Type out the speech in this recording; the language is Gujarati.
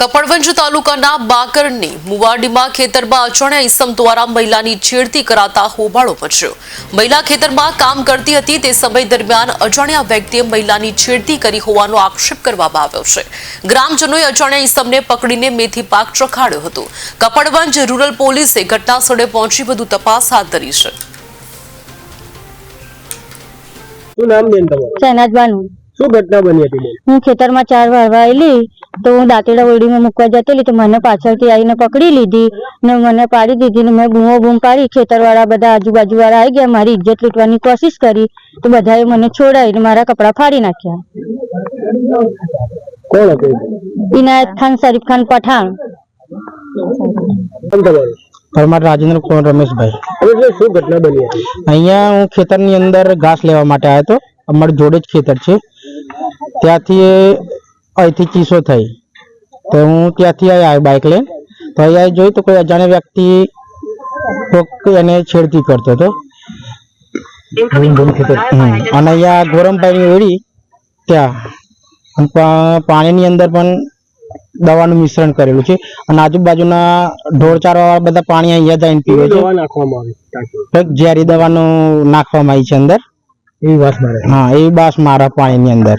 કપડવંજ તાલુકાના બાકરની મુવાડીમાં ખેતરમાં અજાણ્યા ઈસમ દ્વારા મહિલાની છેડતી કરાતા હોબાળો મચ્યો। મહિલા ખેતરમાં કામ કરતી હતી તે સમય દરમિયાન અજાણ્યા વ્યક્તિએ મહિલાની છેડતી કરી હોવાનો આક્ષેપ કરવામાં આવ્યો છે। ગ્રામજનોએ અજાણ્યા ઈસમને પકડીને મેથી પાક ચખાડ્યો હતો। કપડવંજ રૂરલ પોલીસે ઘટના સ્થળે પહોંચી વધુ તપાસ હાથ ધરી છે। શું નામ બેન તમારું? શહેનાજ બાનુ। શું ઘટના બની હતી બેન? હું ખેતરમાં 4 વાળવા આવેલી તો હું દાંતેડા ઓરડીમાં મૂકવા જતી તો મને પાછળથી આવીને પકડી લીધી ને મને પાડી દીધી ને મેં બૂમ પાડી। ખેતરવાળા બધા આજુબાજુવાળા આવી ગયા, મારી ઇજ્જત લૂંટવાની કોશિશ કરી તો બધાએ મને છોડાવીને મારા કપડાં ફાડી નાખ્યા। કોણ હતું? ઇનાયત ખાન, શરીફ ખાન, પઠાણ। પરમાર રાજેન્દ્ર કુમાર રમેશભાઈ। હવે શું ઘટના બની હતી? અહીંયા હું ખેતરની અંદર ઘાસ લેવા માટે આવ્યો હતો। અમારું જોડે જ ખેતર છે। ત્યાંથી અહીંથી ચીસો થઈ તો હું ત્યાંથી આવ્યો બાઇક લઈને તો અહીંયા જોઈ તો કોઈ અજાણ્યા વ્યક્તિ એને છેડતી કરતો હતો અને અહીંયા ગોરમભાઈની ઓળી ત્યાં પાણીની અંદર પણ દવાનું મિશ્રણ કરેલું છે અને આજુબાજુના ઢોરચારવાળા બધા પાણી અહીંયા જઈને પીવે છે। ઝેરી દવાનું નાખવામાં આવી છે અંદર। એવી વાત મારે? હા, એવી બાસ મારા પાણીની અંદર।